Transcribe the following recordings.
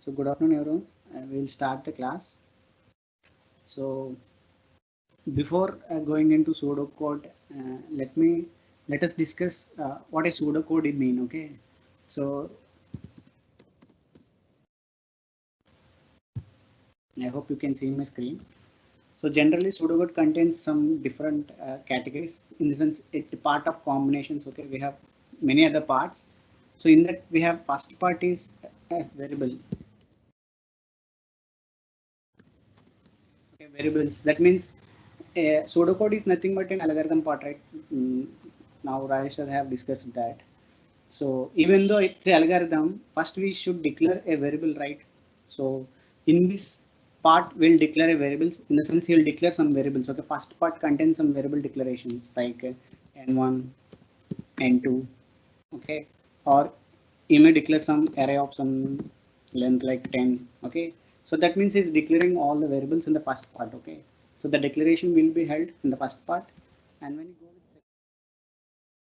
So good afternoon everyone. We'll start the class. So before going into pseudocode, let us discuss what a pseudocode it mean. Okay. So I hope you can see my screen. So generally pseudocode contains some different categories. In the sense, it's part of combinations. Okay, we have many other parts. So in that we have first part is a variable. Okay, variables. That means pseudocode is nothing but an algorithm part, right? Now Rajesh sir have discussed that. So even though it's an algorithm, first we should declare a variable, right? So in this part, we'll declare a variables. In the sense, he'll declare some variables. Okay, first part contains some variable declarations like n1, n2. Okay, or you may declare some array of some length like 10. Okay, so that means he's declaring all the variables in the first part. Okay, so the declaration will be held in the first part, and when you go with second,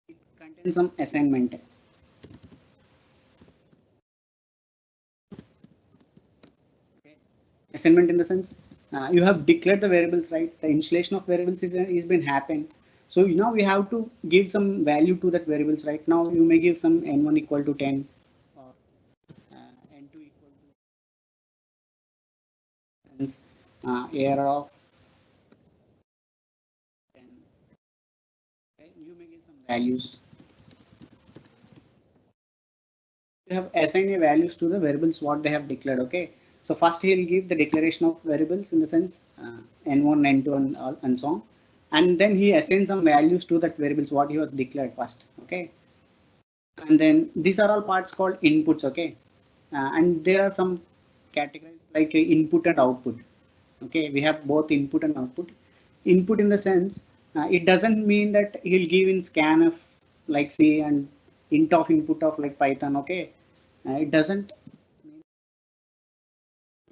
it contains some assignment. Okay, assignment in the sense you have declared the variables, right? The initialization of variables is been happened. So now we have to give some value to that variables. Right now you may give some n1 equal to 10 or n2 equal to error of 10. Okay? You may give some values. You have assigned a values to the variables what they have declared. Okay, so first he'll give the declaration of variables in the sense n1, n2, and all and so on, and then he assigns some values to that variables what he was declared first. Okay, and then these are all parts called inputs. Okay, and there are some categories like input and output. Okay, we have both input and output. Input in the sense it doesn't mean that he'll give in scanf like C and int of input of like Python. Okay, it doesn't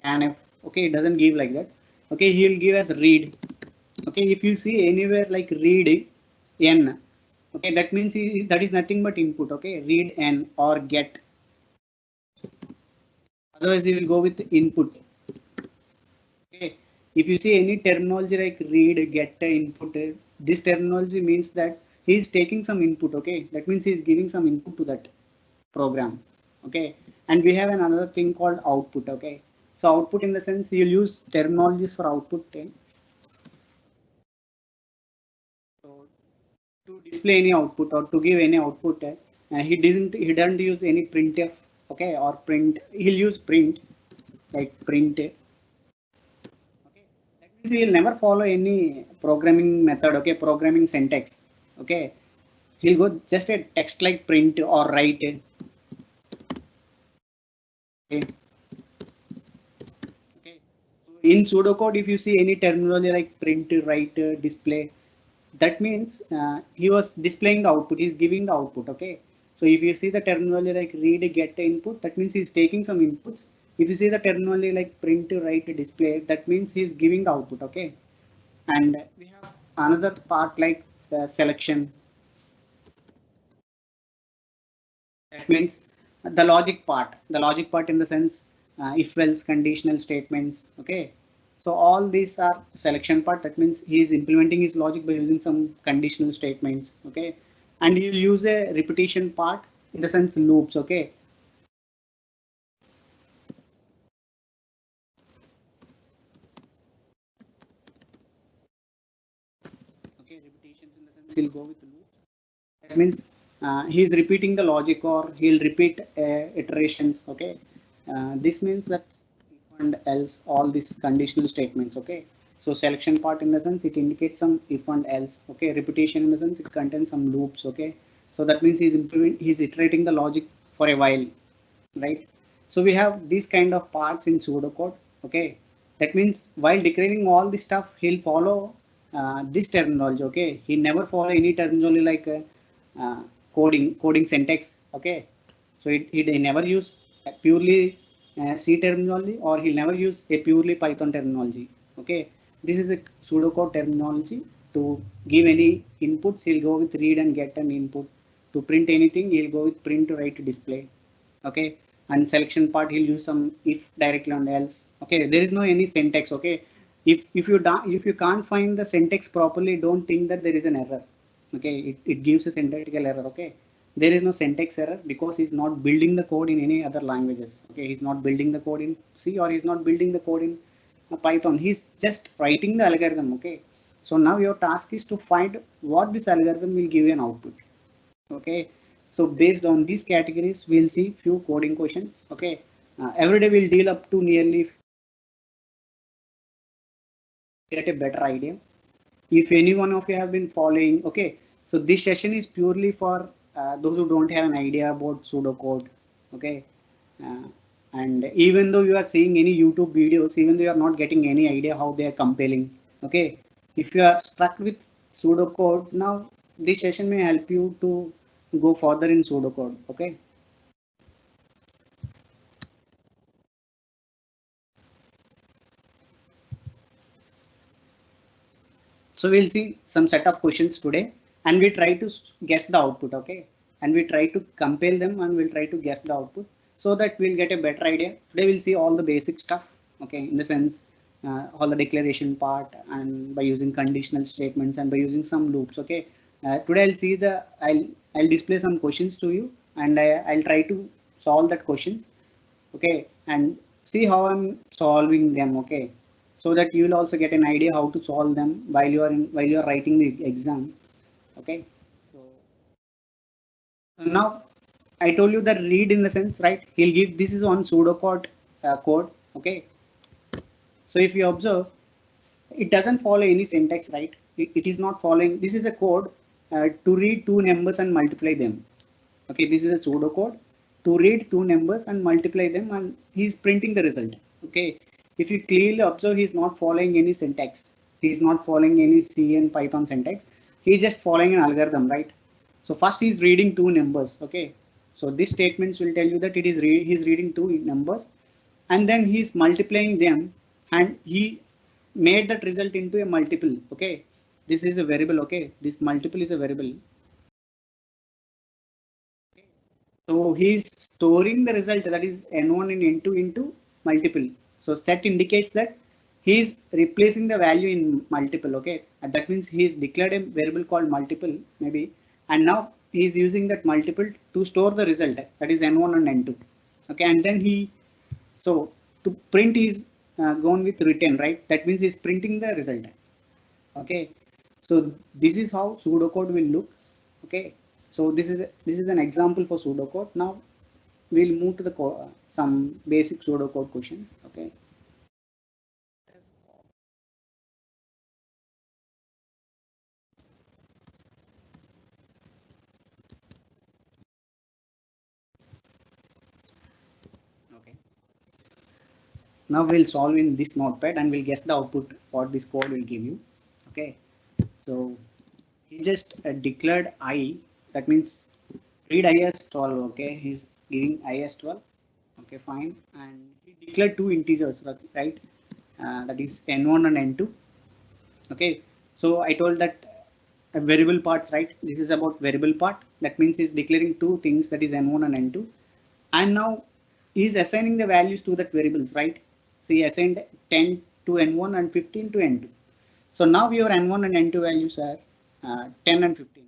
scanf. Okay, it doesn't give like that. Okay, he'll give as read. Okay, if you see anywhere like read n, okay, that means that is nothing but input. Okay, read n or get. Otherwise, he will go with input. Okay, if you see any terminology like read, get, input, this terminology means that he is taking some input. Okay, that means he is giving some input to that program. Okay, and we have another thing called output. Okay, so output in the sense you'll use terminologies for output. So to display any output or to give any output, he doesn't use any printf. Okay, or print. He'll use print like print. Okay, that means he'll never follow any programming method. Okay, programming syntax. Okay, he'll go just a text like print or write. Okay, okay. So in pseudocode, if you see any terminology like print, write, display, that means he was displaying the output. He's giving the output. Okay, so if you see the terminology like read, get, input, that means he's taking some inputs. If you see the terminology like print, write, display, that means he's giving the output. Okay, and we have another part like selection. That means the logic part in the sense if else conditional statements. Okay, so all these are selection part. That means he is implementing his logic by using some conditional statements. Okay, and he'll use a repetition part in the sense loops. Okay, okay, repetitions in the sense he'll go with loops. That means he's repeating the logic or he'll repeat iterations. Okay, this means that if and else all these conditional statements. Okay, so selection part in the sense it indicates some if and else. Okay, repetition in the sense it contains some loops. Okay, so that means he's iterating the logic for a while, right? So we have these kind of parts in pseudocode. Okay, that means while declaring all this stuff he'll follow this terminology. Okay, he never follow any terminology like uh, coding syntax. Okay, so he never use a purely C terminology or he'll never use a purely Python terminology. Okay, this is a pseudocode terminology. To give any inputs he'll go with read and get an input. To print anything he'll go with print, write, display. Okay, and selection part he'll use some if directly on else. Okay, there is no any syntax. Okay, if you can't find the syntax properly, don't think that there is an error. Okay, it gives a syntactical error. Okay, there is no syntax error because he's not building the code in any other languages. Okay, he's not building the code in C, or he's not building the code in Python. He's just writing the algorithm. Okay, so now your task is to find what this algorithm will give you an output. Okay, so based on these categories we'll see few coding questions. Okay, every day we'll deal up to nearly get a better idea. If any one of you have been following, okay, so this session is purely for those who don't have an idea about pseudocode. Okay, uh, and even though you are seeing any YouTube videos, even though you are not getting any idea how they are compiling, okay, if you are stuck with pseudocode, now this session may help you to go further in pseudocode. Okay, so we'll see some set of questions today, and we try to guess the output. Okay, and we try to compare them, and we'll try to guess the output so that we'll get a better idea. Today we'll see all the basic stuff. Okay, in the sense all the declaration part, and by using conditional statements and by using some loops. Okay, today I'll display some questions to you, and I'll try to solve that questions. Okay, and see how I'm solving them. Okay, so that you will also get an idea how to solve them while you are writing the exam. Okay, so now I told you that read in the sense, right, he'll give this is on pseudocode code. Okay, so if you observe, it doesn't follow any syntax, right? It is not following. This is a code to read two numbers and multiply them. Okay, this is a pseudocode to read two numbers and multiply them, and he's printing the result. Okay, if you clearly observe, he's not following any syntax. He's not following any C and Python syntax. He's just following an algorithm, right? So first he's reading two numbers. Okay, so these statements will tell you that he's reading two numbers, and then he's multiplying them, and he made that result into a multiple. Okay, this is a variable. Okay, this multiple is a variable. So he's storing the result, that is n1 and n2 into multiple. So set indicates that he's replacing the value in multiple. Okay, and that means he's declared a variable called multiple maybe, and now he's using that multiple to store the result, that is n1 and n2. Okay, and then so to print is gone with return, right? That means he's printing the result. Okay, so this is how pseudocode will look. Okay, so this is an example for pseudocode. Now we'll move to the some basic pseudocode questions. Okay, okay, now we'll solve in this notepad, and we'll guess the output what this code will give you. Okay, so he just declared I, that means read IS12. Okay, he's giving IS12. Okay, fine, and he declared two integers, right? That is n1 and n2. Okay, so I told that variable parts, right? This is about variable part. That means he's declaring two things, that is n1 and n2, and now he's assigning the values to that variables, right? So he assigned 10 to n1 and 15 to n2. So now your n1 and n2 values are 10 and 15.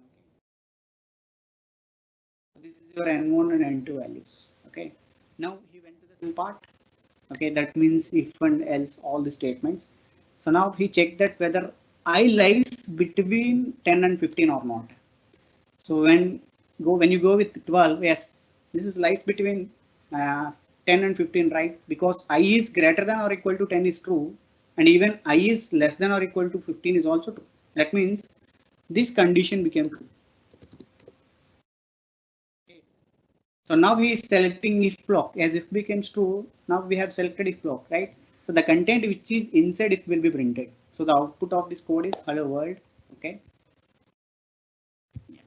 This is your n1 and n2 values. Okay, now he went to the second part. Okay, that means if and else all the statements. So now he checked that whether I lies between 10 and 15 or not. So when you go with 12, yes, this is lies between 10 and 15, right? Because I is greater than or equal to 10 is true, and even I is less than or equal to 15 is also true. That means this condition became true. Okay. So now he is selecting if block, as if becomes true. Now we have selected if block, right? So the content which is inside if will be printed. So the output of this code is hello world. Okay. Yeah.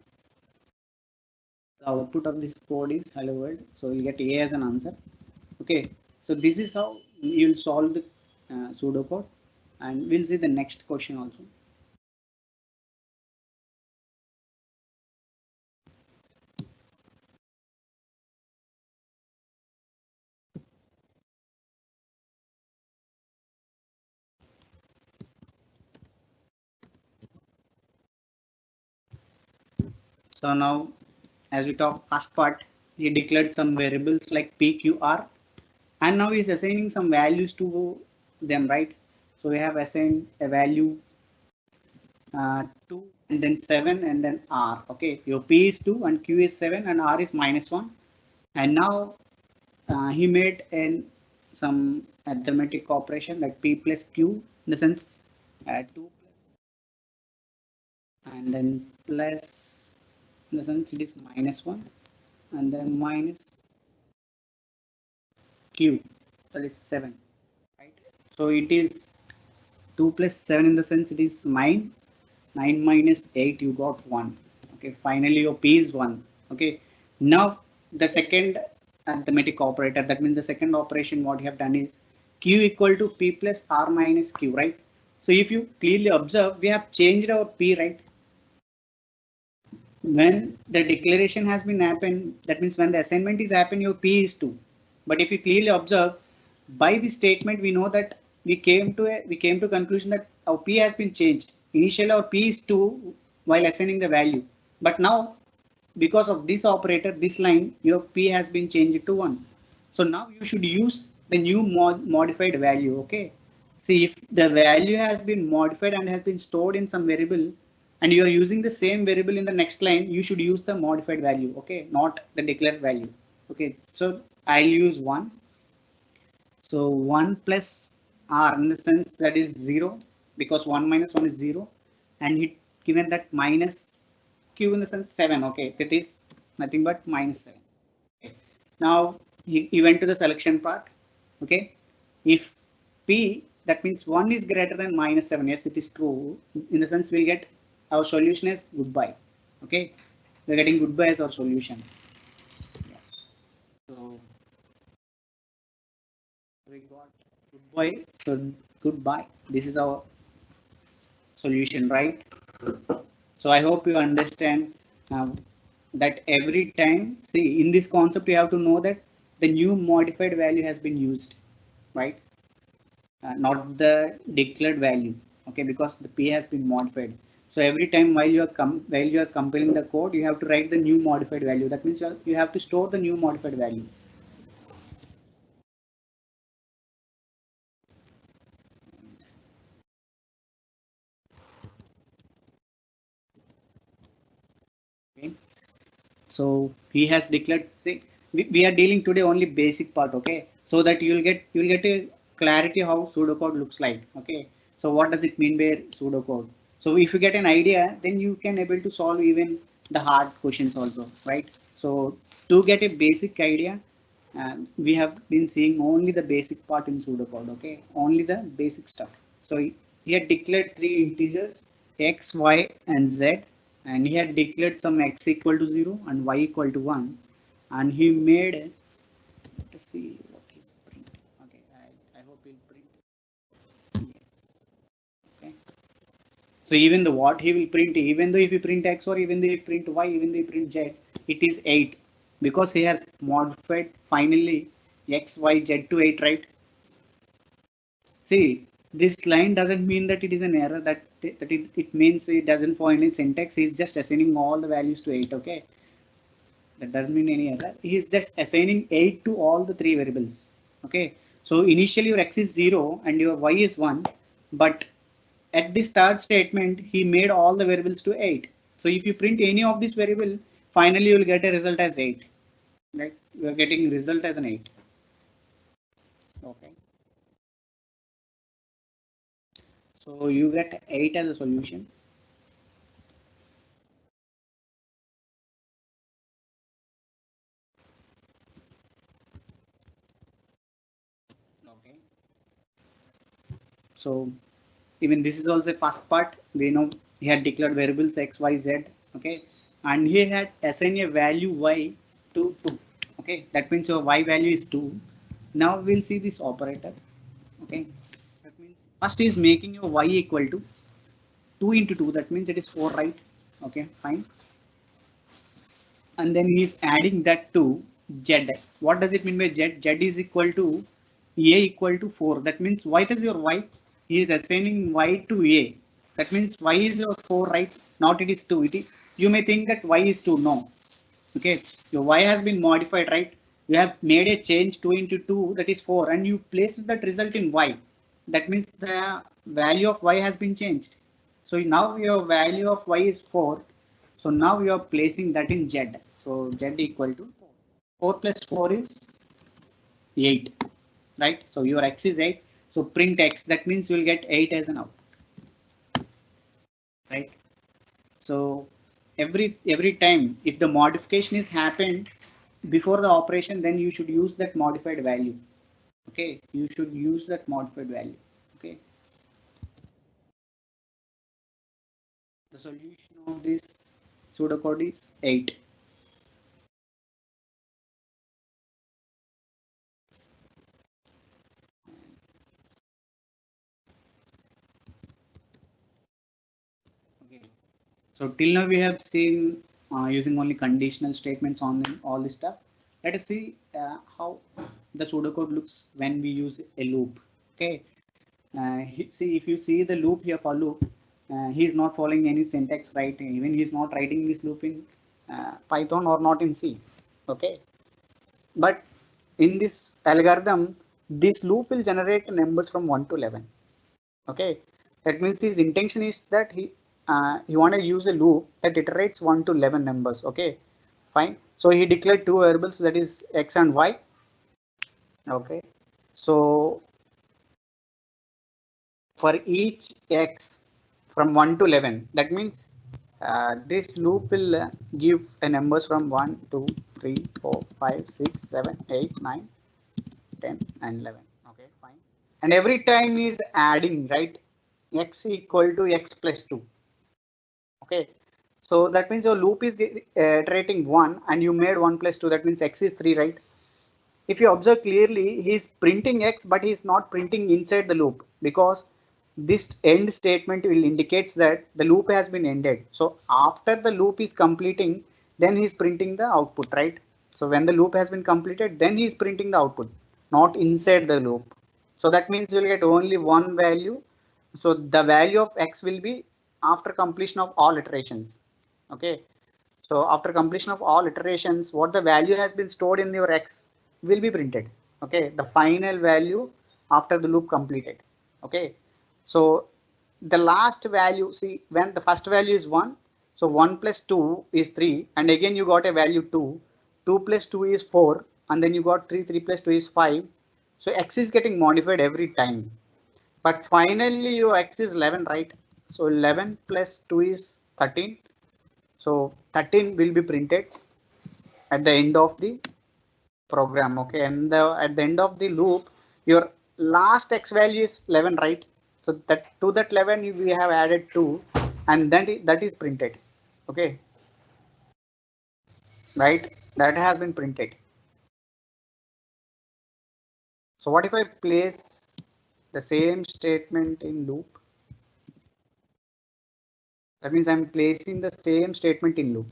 The output of this code is hello world. So you'll get A as an answer. Okay. So this is how you'll solve the pseudocode, and we'll see the next question also. So now, as we talk first part, he declared some variables like p, q, r, and now he's assigning some values to them, right? So we have assigned a value 2 and then 7 and then r. Okay, your p is 2 and q is 7 and r is -1. And now he made some arithmetic operation like p plus q, in the sense 2 plus and then plus, in the sense it is -1 and then minus q, that is 7, right? So it is 2 plus 7, in the sense it is 9. 9 minus 8, you got 1. Okay, finally your p is 1. Okay, now the second arithmetic operator, that means the second operation what you have done is q equal to p plus r minus q, right? So if you clearly observe, we have changed our p, right? When the declaration has been happened, that means when the assignment is happened, your p is 2. But if you clearly observe, by this statement we know that we came to conclusion that our p has been changed. Initially our p is 2 while assigning the value, but now because of this operator, this line, your p has been changed to 1. So now you should use the new modified value. Okay, see, if the value has been modified and has been stored in some variable and you are using the same variable in the next line, you should use the modified value. Okay, not the declared value. Okay, so I'll use 1. So 1 plus r, in the sense that is 0, because 1 minus 1 is 0, and he given that minus q, in the sense 7. Okay, that is nothing but -7. Okay. Now he went to the selection part. Okay, if p, that means 1 is greater than -7, yes, it is true. In the sense we'll get our solution as goodbye. Okay, we're getting goodbye as our solution. Yes. So we got goodbye. So goodbye. This is our solution, right? So I hope you understand that every time, see, in this concept, you have to know that the new modified value has been used, right? Not the declared value. Okay, because the p has been modified. So every time while you are compiling the code, you have to write the new modified value. That means you have to store the new modified value. Okay. So he has declared. See, we are dealing today only basic part. Okay, so that you'll get a clarity how pseudocode looks like. Okay, so what does it mean by pseudocode? So if you get an idea, then you can able to solve even the hard questions also, right? So to get a basic idea, we have been seeing only the basic part in pseudocode. Okay, only the basic stuff. So he had declared three integers x, y, and z, and he had declared some x equal to 0 and y equal to 1, and he made, let's see what he's print. Okay, I hope he'll print. Okay, so even the what he will print, even though if you print x, or even though you print y, even though you print z, it is 8, because he has modified finally x, y, z to 8, right? See, this line doesn't mean that it is an error, it means it doesn't follow any syntax. He's just assigning all the values to 8. Okay, that doesn't mean any error. He's just assigning 8 to all the three variables. Okay, so initially your x is 0 and your y is 1, but at the start statement he made all the variables to 8. So if you print any of this variable, finally you will get a result as 8. Right, you are getting result as an 8. Okay, so you get 8 as a solution. Okay, so even this is also a first part. We know he had declared variables x, y, z. Okay, and he had assigned a value y to 2. Okay, that means your y value is 2. Now we'll see this operator. Okay, that means first is making your y equal to 2 into 2, that means it is 4, right? Okay, fine. And then he is adding that to z. What does it mean by z? Z is equal to a equal to 4. That means what is your y? He is assigning y to a. That means y is your 4, right? Not it is 2. you may think that y is 2. No. Okay, your y has been modified, right? You have made a change 2 into 2, that is 4, and you placed that result in y. That means the value of y has been changed. So now your value of y is 4. So now you are placing that in z. So z equal to 4. 4 plus 4 is 8, right? So your x is 8. So print x. That means you will get 8 as an output, right? So every time if the modification is happened before the operation, then you should use that modified value. Okay, you should use that modified value. Okay, the solution of this pseudocode is 8. Okay, so till now we have seen using only conditional statements on all this stuff. Let us see how the pseudocode looks when we use a loop. Okay, see, if you see the loop here for loop, he is not following any syntax, right? Even he is not writing this loop in Python or not in C. Okay, but in this algorithm, this loop will generate numbers from 1 to 11. Okay, that means his intention is that he want to use a loop that iterates 1 to 11 numbers. Okay, fine. So he declared two variables, that is x and y. Okay, so for each x from 1 to 11, that means this loop will give a numbers from 1 2 3 4 5 6 7 8 9 10 and 11. Okay, fine. And every time is adding, right? X equal to x plus 2. Okay, so that means your loop is iterating 1 and you made 1 plus 2, that means x is 3, right? If you observe clearly, he is printing x, but he is not printing inside the loop, because this end statement will indicates that the loop has been ended. So after the loop is completing, then he is printing the output, right? So when the loop has been completed, then he is printing the output, not inside the loop. So that means you will get only one value. So the value of x will be after completion of all iterations. Okay. So after completion of all iterations, what the value has been stored in your x will be printed. Okay, the final value after the loop completed. Okay, so the last value, see, when the first value is 1, so 1 plus 2 is 3, and again you got a value 2, 2 plus 2 is 4, and then you got 3, 3 plus 2 is 5. So x is getting modified every time. But finally your x is 11, right? So 11 plus 2 is 13. So 13 will be printed at the end of the program. Okay, and at the end of the loop, your last x value is 11, right? So that to that 11 we have added 2, and then that is printed. Okay, right? That has been printed. So what if I place the same statement in loop? That means I'm placing the same statement in loop.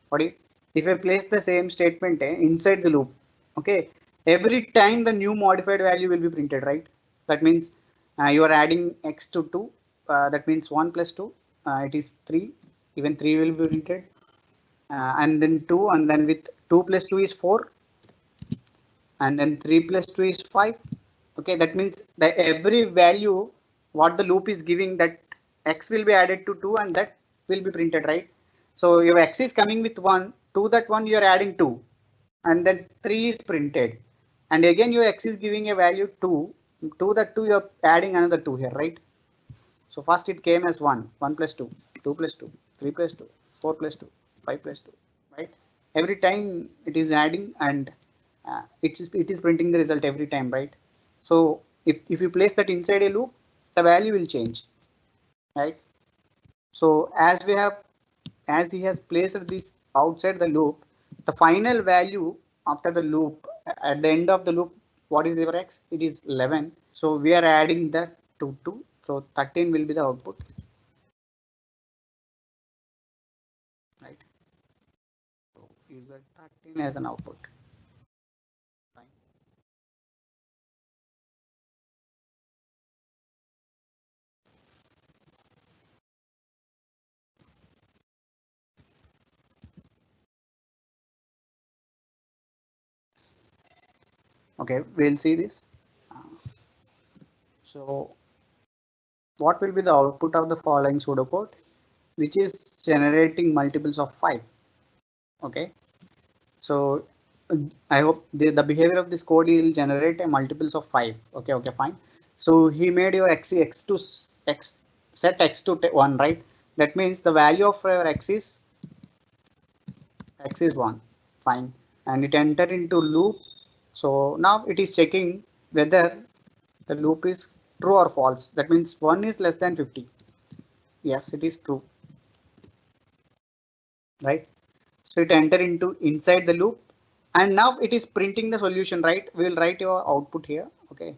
What if I place the same statement inside the loop? Okay, every time the new modified value will be printed, right? That means you are adding x to 2. That means 1 plus 2. It is 3. Even 3 will be printed. And then 2, and then with 2 plus 2 is 4. And then 3 plus 2 is 5. Okay, that means that every value what the loop is giving, that x will be added to 2, and that will be printed, right? So your x is coming with 1, to that 1 you are adding 2, and then 3 is printed, and again your x is giving a value 2, to that 2 you are adding another 2 here, right? So first it came as 1, 1 plus 2, 2 plus 2, 3 plus 2, 4 plus 2, 5 plus 2, right? Every time it is adding, and it is printing the result every time, right? So if you place that inside a loop, the value will change, right? So as he has placed this outside the loop, the final value after the loop, at the end of the loop, what is your x? It is 11. So we are adding that to 2. So 13 will be the output, right? So you get 13 as an output. Fine. Okay, we'll see this. So what will be the output of the following pseudocode, which is generating multiples of 5? Okay, so I hope the behavior of this code will generate a multiples of 5. Okay, okay, fine. So he made your x to x, set x to 1, right? That means the value of your x is 1, fine, and it enter into loop. So now it is checking whether the loop is true or false. That means 1 is less than 50. Yes, it is true, right? So it enter into inside the loop, and now it is printing the solution, right? We will write your output here. Okay,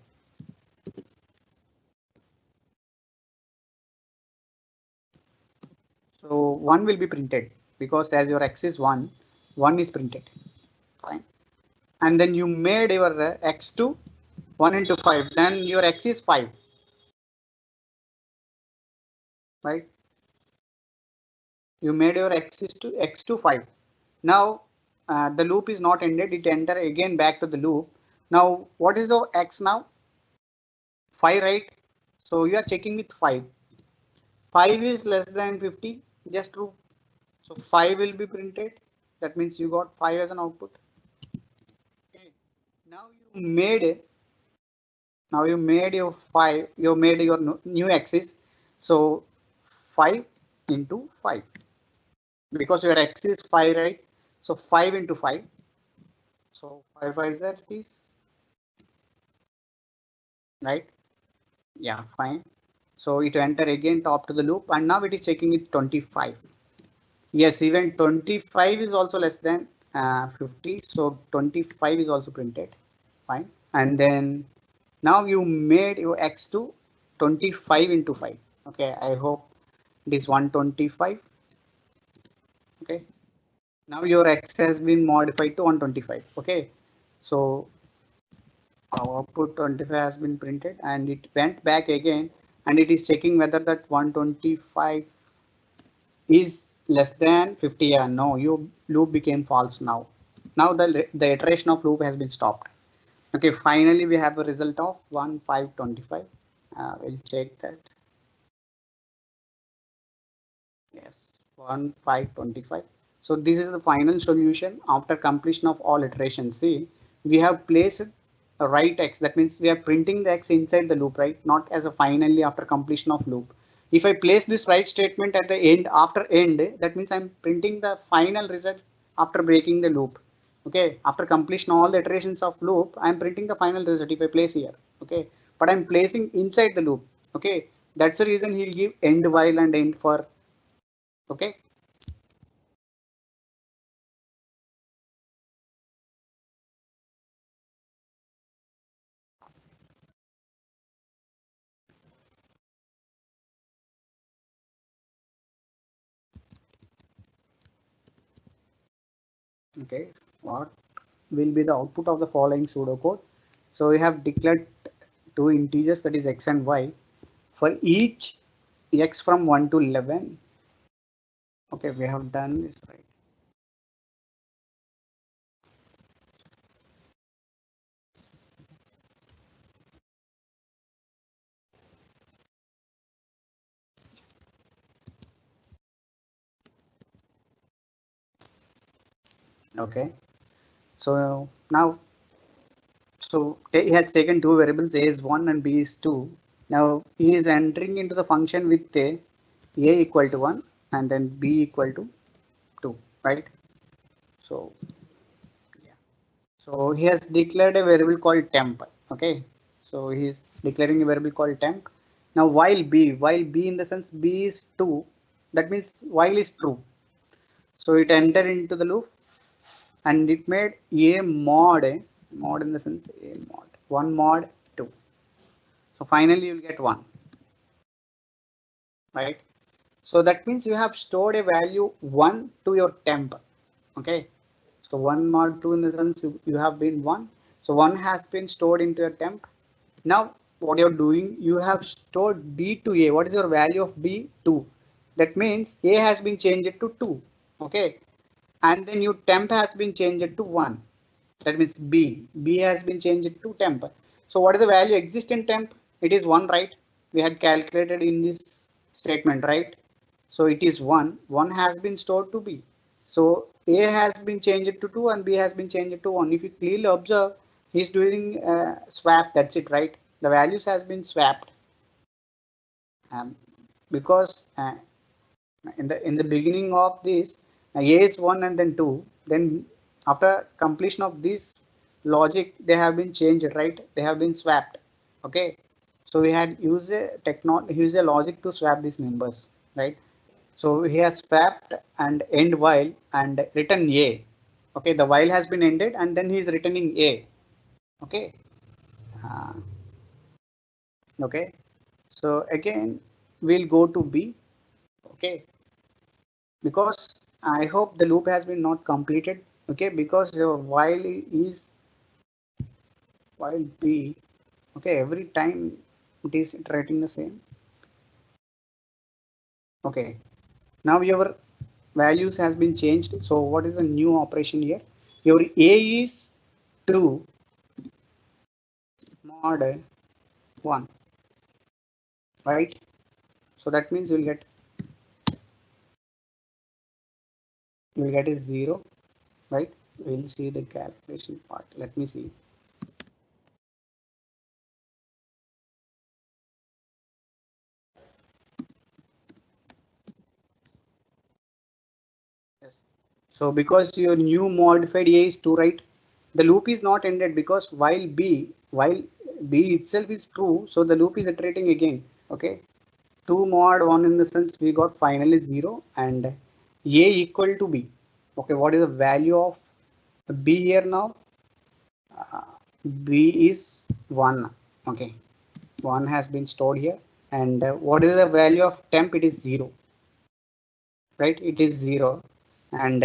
so 1 will be printed because as your x is 1, 1 is printed, fine. And then you made your x to 1 into 5, then your x is 5, right? You made your x to 5. Now the loop is not ended, it enter again back to the loop. Now what is the x now? 5, right? So you are checking with 5. 5 is less than 50, just true. So 5 will be printed. That means you got 5 as an output. Okay. Now you made it. Now you made your 5. You made your new axis. So 5 into 5, because your x is 5, right? So 5 into 5. So 5 is that is right. Yeah, fine. So it enter again top to the loop, and now it is checking it 25. Yes, even 25 is also less than 50. So 25 is also printed. Fine. And then now you made your x to 25 into 5. Okay, I hope this 125. Okay. Now your x has been modified to 125. Okay. So our output 25 has been printed, and it went back again, and it is checking whether that 125 is less than 50. Yeah, no, your loop became false now. Now the iteration of loop has been stopped. Okay, finally we have a result of 1525. We'll check that. Yes, 1525. So this is the final solution after completion of all iterations. See, we have placed a right x. That means we are printing the x inside the loop, right? Not as a finally after completion of loop. If I place this right statement at the end, after end, that means I'm printing the final result after breaking the loop. Okay, after completion all the iterations of loop, I'm printing the final result if I place here. Okay, but I'm placing inside the loop. Okay, that's the reason he'll give end while and end for. Okay. Okay, what will be the output of the following pseudocode? So we have declared two integers, that is x and y, for each x from 1 to 11. Okay, we have done this right. Okay, so now he has taken two variables, a is 1 and b is 2. Now he is entering into the function with a equal to 1 and then b equal to 2, right? So yeah. So he has declared a variable called temp. Okay, so he is declaring a variable called temp. Now while b in the sense b is 2, that means while is true. So it entered into the loop and it made a mod in the sense a mod 1 mod 2. So finally you will get 1, right? So that means you have stored a value 1 to your temp. Okay, so 1 mod 2 in the sense you have been 1. So 1 has been stored into your temp. Now what you're doing, you have stored b to a. What is your value of b? 2. That means a has been changed to 2. Okay, and then your temp has been changed to 1. That means B has been changed to temp. So what is the value exist in temp? It is 1, right? We had calculated in this statement, right? So it is 1. 1 has been stored to B. So A has been changed to 2 and B has been changed to 1. If you clearly observe, he's doing swap. That's it, right? The values has been swapped. Because in the beginning of this, A is 1 and then 2. Then after completion of this logic, they have been changed, right? They have been swapped. Okay. So we had use a logic to swap these numbers, right? So he has swapped and end while and return A. Okay, the while has been ended and then he is returning A. Okay. Uh, okay. So again, we'll go to B. Okay. Because I hope the loop has been not completed. Okay, because your while B. Okay, every time it is iterating the same. Okay. Now your values has been changed. So what is the new operation here? Your A is true mod 1, right? So that means you'll get a 0, right? We'll see the calculation part. Let me see. Yes. So because your new modified A is 2, right? The loop is not ended because while B itself is true, so the loop is iterating again. Okay. 2 mod 1 in the sense we got finally 0 and A equal to B. Okay, what is the value of B here now? B is 1. Okay, 1 has been stored here. And what is the value of temp? It is 0, right? It is 0. And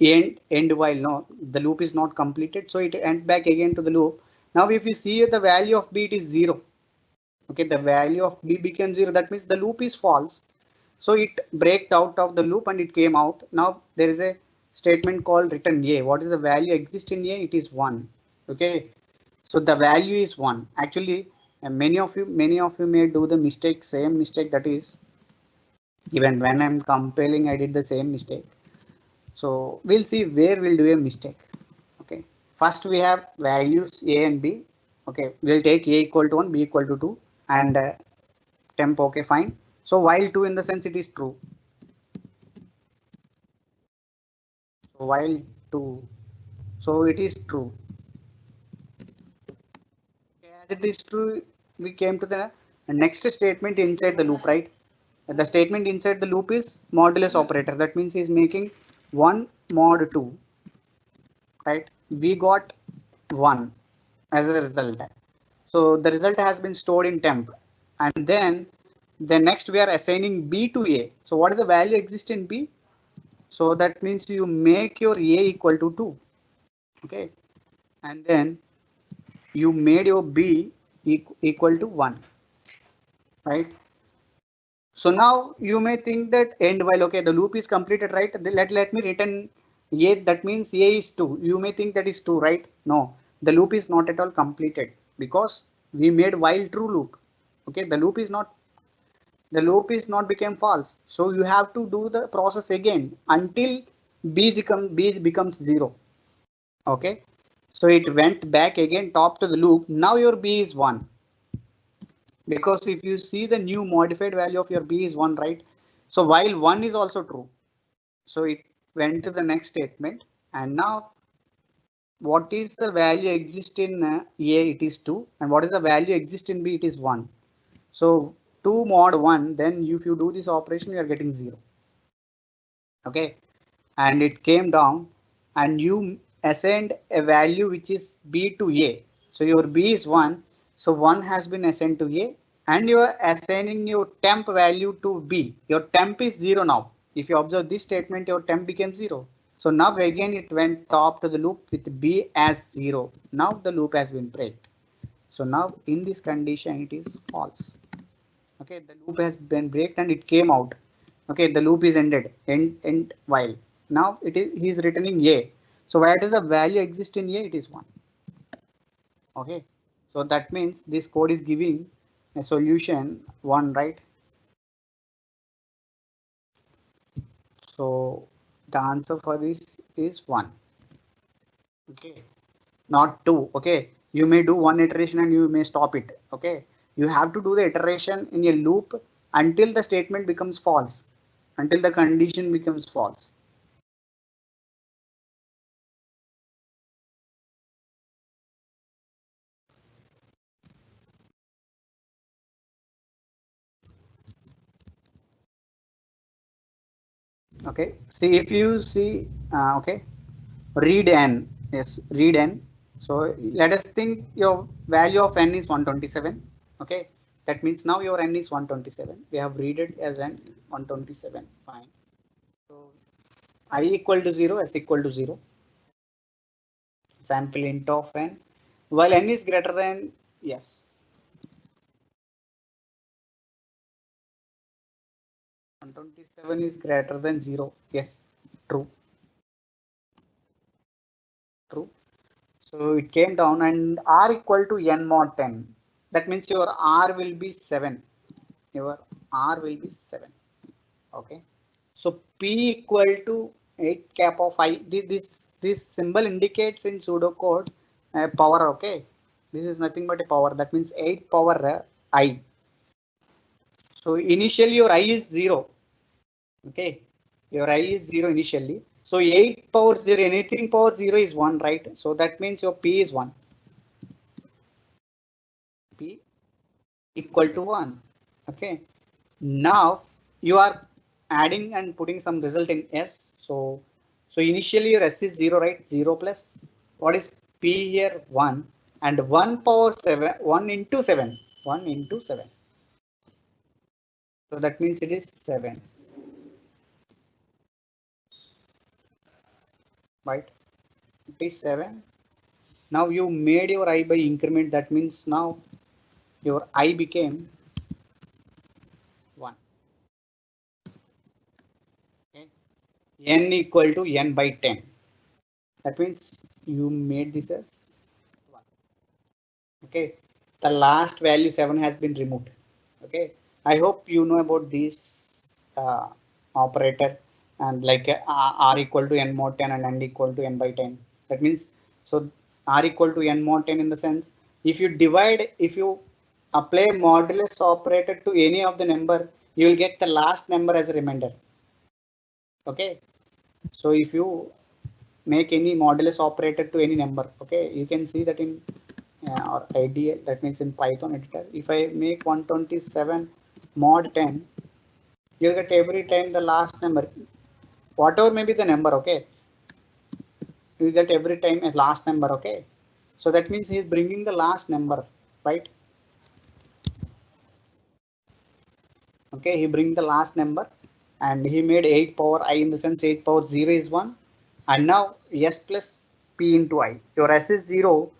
end while no, the loop is not completed, so it end back again to the loop. Now if you see the value of B, it is 0. Okay, the value of B becomes 0. That means the loop is false. So it breaks out of the loop and it came out. Now there is a statement called return A. What is the value exist in A? It is 1. Okay. So the value is 1. Actually, many of you may do the same mistake, that is, even when I'm compiling, I did the same mistake. So we'll see where we'll do a mistake. Okay. First we have values A and B. Okay. We'll take A equal to 1, B equal to 2 and temp. Okay, fine. So while 2 in the sense it is true. So while 2, so it is true. Okay, as it is true, we came to the next statement inside the loop, right? The statement inside the loop is modulus operator. That means he's making 1 mod 2, right? We got 1 as a result. So the result has been stored in temp. And then the next we are assigning B to A. So what is the value exist in B? So that means you make your A equal to 2. Okay. And then you made your B equal to 1, right? So now you may think that end while, okay, the loop is completed, right? Let me return A, that means A is 2. You may think that is 2, right? No, the loop is not at all completed because we made while true loop. Okay, the loop is not became false. So you have to do the process again until B becomes 0. Okay, so it went back again top to the loop. Now your B is 1. Because if you see the new modified value of your B is 1, right? So while 1 is also true, so it went to the next statement. And now what is the value exist in A? It is 2. And what is the value exist in B? It is 1. So 2 mod 1, then if you do this operation, you are getting 0. Okay. And it came down and you assigned a value which is B to A. So your B is 1. So 1 has been assigned to A. And you are assigning your temp value to B. Your temp is 0 now. If you observe this statement, your temp became 0. So now again it went top to the loop with B as 0. Now the loop has been breaked. So now in this condition it is false. Okay, the loop has been breaked and it came out. Okay, the loop is ended. End while. Now he is returning A. So where does the value exist in A? It is 1. Okay, so that means this code is giving a solution 1, right? So the answer for this is 1. Okay, not 2. Okay, you may do one iteration and you may stop it. Okay, you have to do the iteration in a loop until the statement becomes false, until the condition becomes false. Okay, see if you see, okay, read n, yes, read n. So let us think your value of n is 127. Okay, that means now your n is 127. We have read it as n 127. Fine. So I equal to 0, s equal to 0, sample int of n, while n is greater than, yes, 127 is greater than 0. Yes, true, true. So it came down and r equal to n mod 10. That means your r will be 7. Your r will be 7. Okay. So p equal to 8 cap of I. This symbol indicates in pseudocode power. Okay. This is nothing but a power. That means 8 power I. So initially your I is 0. Okay. Your I is 0 initially. So 8 power 0, anything power 0 is 1, right? So that means your p is 1. P equal to 1. Okay, now you are adding and putting some result in s. So initially your s is 0, right? 0 plus what is p here? 1, and 1 power 7, 1 into 7, 1 into 7. So that means it is 7, right? It is 7. Now you made your I by increment. That means now your I became 1. Okay, n equal to n by 10. That means you made this as 1. Okay, the last value 7 has been removed. Okay, I hope you know about this operator, and like r equal to n mod 10 and n equal to n by 10. That means, so r equal to n mod 10 in the sense, if you divide, if you apply modulus operator to any of the number, you will get the last number as a remainder. Okay, so if you make any modulus operator to any number, okay, you can see that in or IDA, that means in Python editor, if I make 127 mod 10, you get every time the last number, whatever may be the number. Okay, you get every time a last number. Okay, so that means he is bringing the last number, right? Okay, he bring the last number, and he made 8 power I, in the sense 8 power 0 is 1, and now s plus p into I. Your s is 0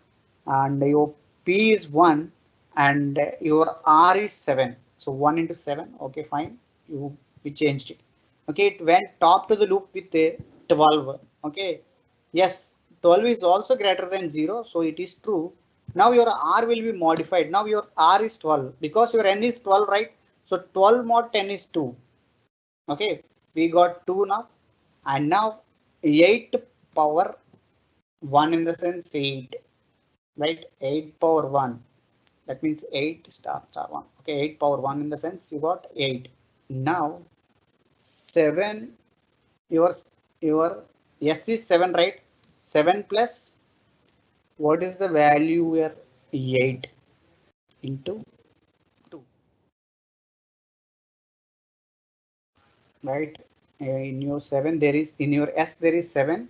and your p is 1, and your r is 7. So 1 into 7. Okay, fine, you we changed it. Okay, it went top to the loop with a 12. Okay, yes, 12 is also greater than 0, so it is true. Now your r will be modified. Now your r is 12 because your n is 12, right? So 12 mod 10 is 2. Okay, we got 2 now, and now 8 power 1, in the sense 8, right? 8 power 1, that means 8 star star 1. Okay, 8 power 1, in the sense you got 8. Now 7, your your s is 7, right? 7 plus what is the value here? 8 into 2, right? In your 7 there is, in your s there is 7,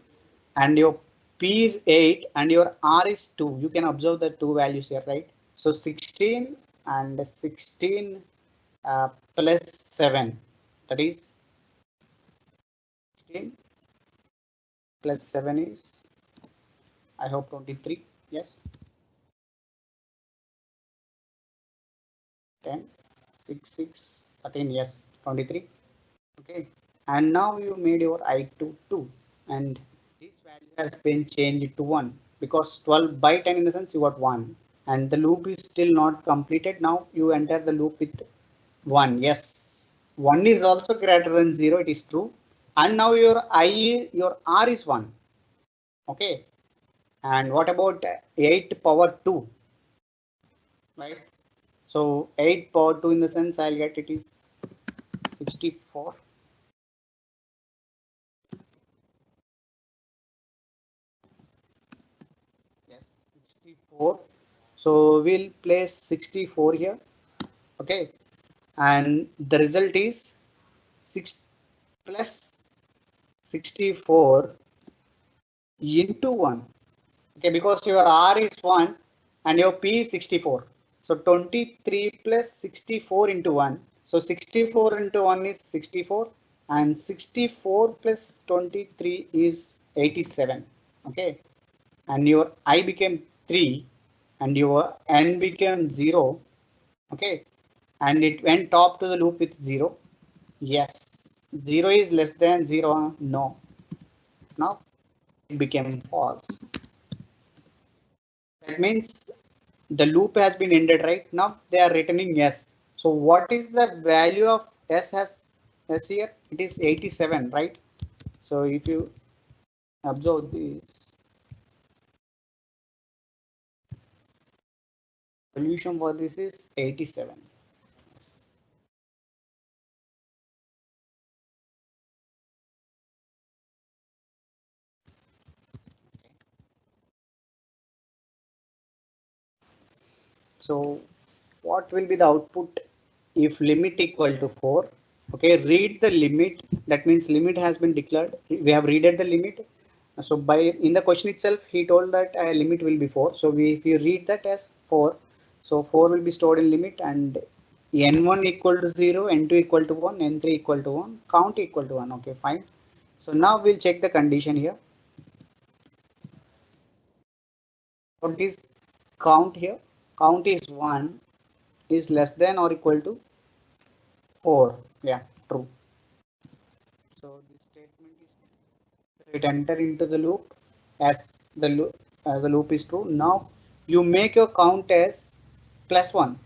and your p is 8 and your r is 2. You can observe the two values here, right? So 16 and 16 plus 7, that is 16 plus 7 is, I hope, 23. Yes, 10, 6, 6, 13. Yes, 23. Okay, and now you made your I2 2, and this value has been changed to 1 because 12 by 10 in the sense you got 1 and the loop is still not completed. Now you enter the loop with 1. Yes, 1 is also greater than 0. It is true. And now your your R is 1. Okay. And what about 8 power 2? Right. So 8 power 2 in the sense I'll get it is 64. Yes, 64. So we'll place 64 here. Okay. And the result is 6 plus 64 into 1. Okay, because your R is 1 and your P is 64. So 23 plus 64 into 1. So 64 into 1 is 64 and 64 plus 23 is 87. Okay, and your I became 3 and your N became 0. Okay, and it went top to the loop with 0. Yes, 0 is less than 0. No, now it became false. That means the loop has been ended, right? Now they are returning yes. So what is the value of s here? It is 87, right? So if you observe this, solution for this is 87. Yes. So what will be the output if limit equal to 4? Okay, read the limit. That means limit has been declared. We have read the limit. So by in the question itself, he told that limit will be 4. So if you read that as 4, so 4 will be stored in limit and n1 equal to 0, n2 equal to 1, n3 equal to 1, count equal to 1. Okay, fine. So now we'll check the condition here. What is count here? Count is 1 is less than or equal to 4. Yeah, true. So this statement is it enter into the loop as the loop is true. Now you make your count as plus 1.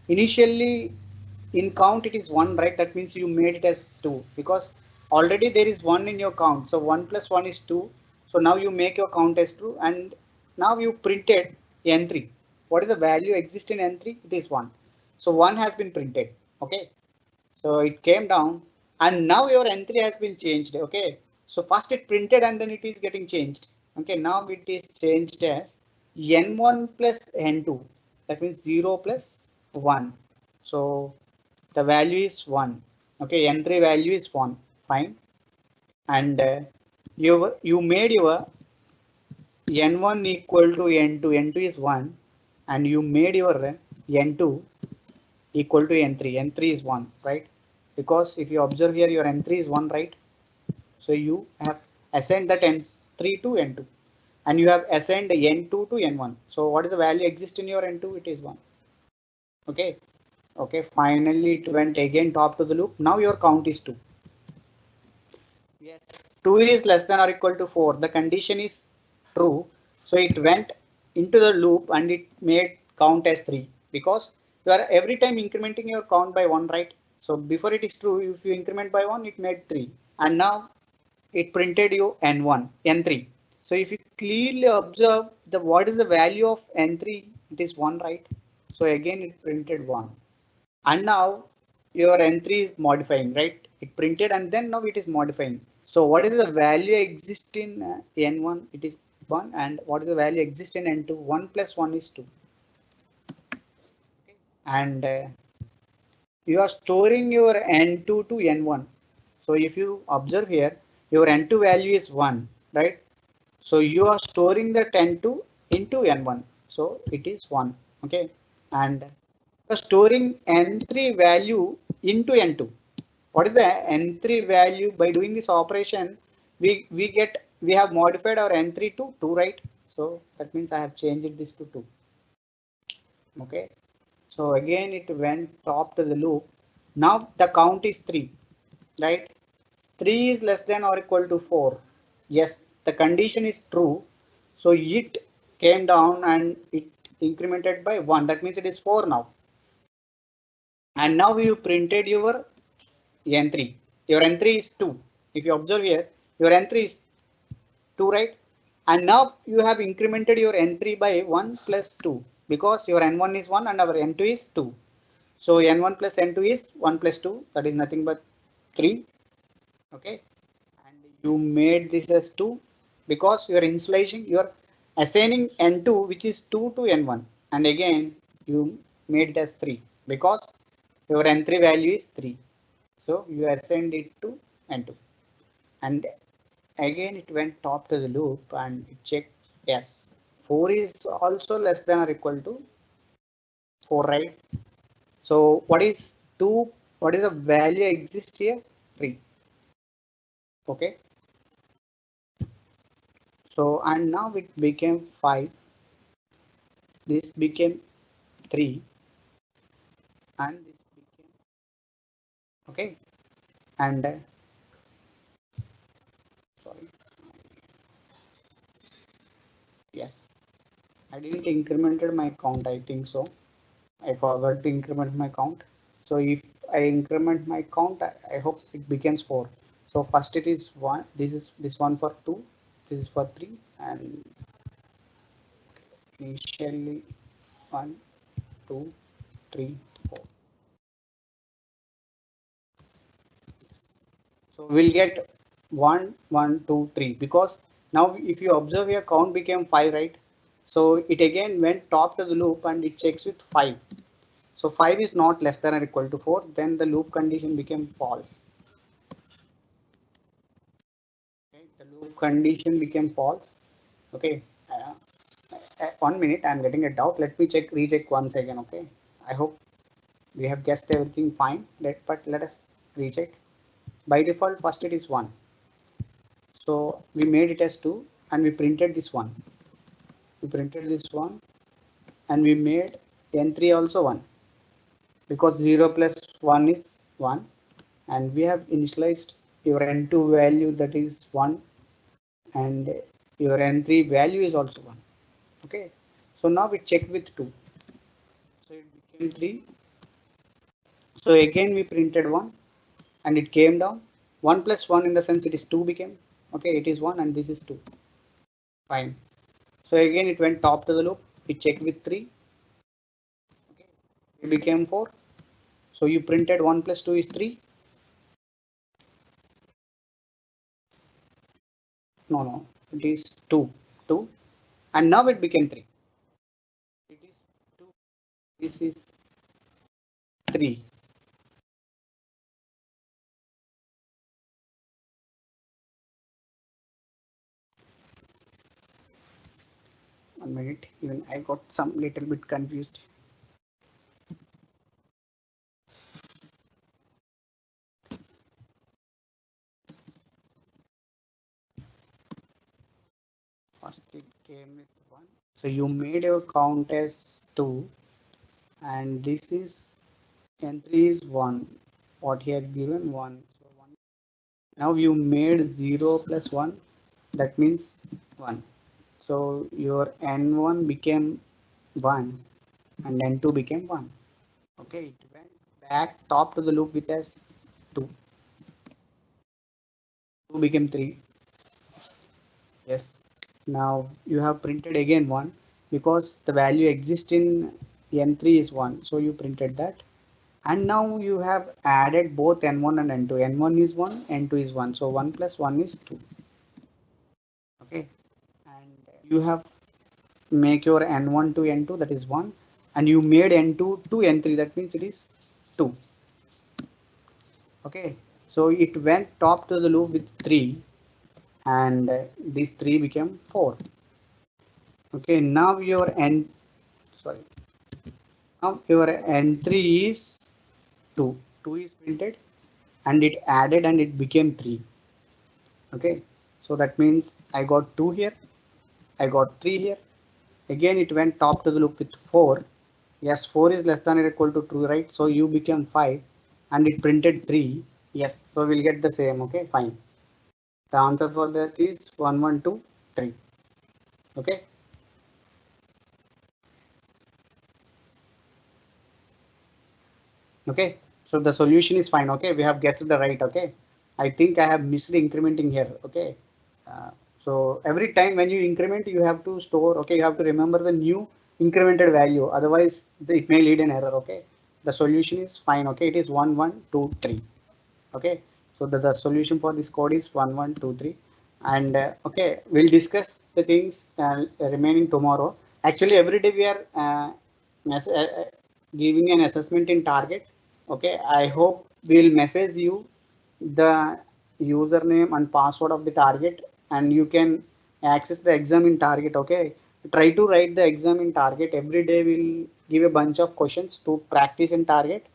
Initially in count it is 1, right? That means you made it as 2 because already there is 1 in your count. So 1 plus 1 is 2. So now you make your count as true and now you printed n3. What is the value exist in n3? It is 1. So 1 has been printed. Okay. So it came down and now your n3 has been changed. Okay. So first it printed and then it is getting changed. Okay. Now it is changed as n1 plus n2. That means 0 plus 1. So the value is 1. Okay. N3 value is 1. Fine. And you made your n1 equal to n2. N2 is 1. And you made your n2 equal to n3. N3 is 1, right? Because if you observe here, your n3 is 1, right? So you have assigned that n3 to n2 and you have assigned n2 to n1. So what is the value exist in your n2? It is 1. Okay. Okay. Finally, it went again top to the loop. Now your count is 2. Yes. 2 is less than or equal to 4. The condition is true. So it went into the loop and it made count as 3 because you are every time incrementing your count by 1, right? So before it is true, if you increment by 1, it made 3. And now it printed you n1, n3. So if you clearly observe the what is the value of n3, it is 1, right? So again it printed 1. And now your n3 is modifying, right? It printed and then now it is modifying. So what is the value exist in n1? It is 1. And what is the value exist in n2? 1 plus 1 is 2. And you are storing your n2 to n1. So if you observe here, your n2 value is 1, right? So you are storing the n2 into n1. So it is 1. Okay. And you are storing n3 value into n2. What is the n3 value? By doing this operation, we have modified our n3 to 2, right? So that means I have changed this to 2. Okay. So again it went top to the loop. Now the count is 3, right? 3 is less than or equal to 4. Yes, the condition is true, so it came down and it incremented by 1. That means it is 4 now. And now you printed your n3. Your n3 is 2. If you observe here, your n3 is 2, right? And now you have incremented your n3 by 1 plus 2, because your n1 is 1 and our n2 is 2. So n1 plus n2 is 1 plus 2, that is nothing but 3. Okay, and you made this as 2 because you are initializing, you are assigning n2 which is 2 to n1, and again you made it as 3 because your n3 value is 3. So you assigned it to n2, and again it went top to the loop and it checked, yes, 4 is also less than or equal to 4, right? So what is 2, what is the value exists here? 3. Okay, so and now it became 5, this became 3, and this became, okay, and sorry, yes, I didn't incremented my count, I think so. I forgot to increment my count. So if I increment my count, I hope it becomes 4. So first it is 1, this is this one for 2, this is for 3, and initially 1, 2, 3, 4. So we'll get 1, 1, 2, 3, because now if you observe your count became 5, right? So it again went top to the loop and it checks with 5. So 5 is not less than or equal to 4, then the loop condition became false. Okay, the loop condition became false. Okay, 1 minute, I'm getting a doubt. Let me recheck once again. Okay, I hope we have guessed everything fine. But let us recheck. By default, first it is 1. So we made it as 2 and we printed this one. We printed this one and we made n3 also 1, because 0 plus 1 is 1, and we have initialized your n2 value, that is 1, and your n3 value is also 1. Okay, so now we check with 2, so it became 3. So again we printed 1 and it came down. 1 plus 1 in the sense it is 2 became, okay, it is 1 and this is 2. Fine. So again it went top to the loop, we checked with 3, okay, it became 4. So you printed 1 plus 2 is 3. No, it is 2, 2, and now it became 3. It is 2, this is 3. 1 minute, even I got some little bit confused. First it came with 1. So you made your count as 2, and this is n3 is 1. What he has given 1. So 1. Now you made 0 plus 1. That means 1. So your n1 became 1 and n2 became 1. Okay, it went back top to the loop with as 2. 2 became 3. Yes. Now you have printed again 1, because the value exists in n3 is 1. So you printed that. And now you have added both n1 and n2. n1 is 1, n2 is 1. So 1 plus 1 is 2. Okay. And you have make your n1 to n2, that is 1. And you made n2 to n3, that means it is 2. Okay. So it went top to the loop with 3, and this 3 became 4. Okay. Now your sorry, now your n3 is 2. 2 is printed and it added and it became 3. Okay, so that means I got 2 here, I got 3 here. Again it went top to the loop with 4. Yes, 4 is less than or equal to 2, right? So you became 5 and it printed 3. Yes, so we'll get the same. Okay, fine. The answer for that is 1, 1, 2, 3. Okay. Okay. So the solution is fine. Okay. We have guessed the right. Okay. I think I have missed the incrementing here. Okay. So every time when you increment, you have to store. Okay. You have to remember the new incremented value. Otherwise, it may lead an error. Okay. The solution is fine. Okay. It is 1, 1, 2, 3. Okay. So the solution for this code is 1, 1, 2, 3. And okay, we'll discuss the things remaining tomorrow. Actually, every day we are giving an assessment in Target. Okay, I hope we'll message you the username and password of the Target, and you can access the exam in Target. Okay, try to write the exam in Target. Every day we'll give a bunch of questions to practice in Target.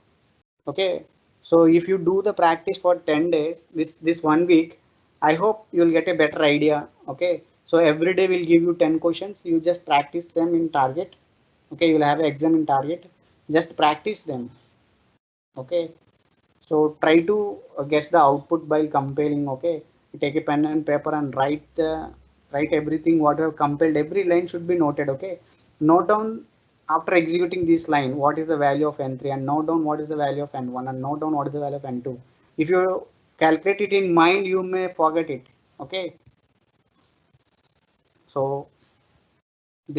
Okay, so if you do the practice for 10 days, this 1 week, I hope you'll get a better idea. Okay, so every day we'll give you 10 questions. You just practice them in Target. Okay, you'll have an exam in Target. Just practice them. Okay, so try to guess the output by compiling. Okay, you take a pen and paper and write everything what you have compiled. Every line should be noted. Okay, note down after executing this line what is the value of n3, and note down what is the value of n1, and note down what is the value of n2. If you calculate it in mind, you may forget it. Okay, so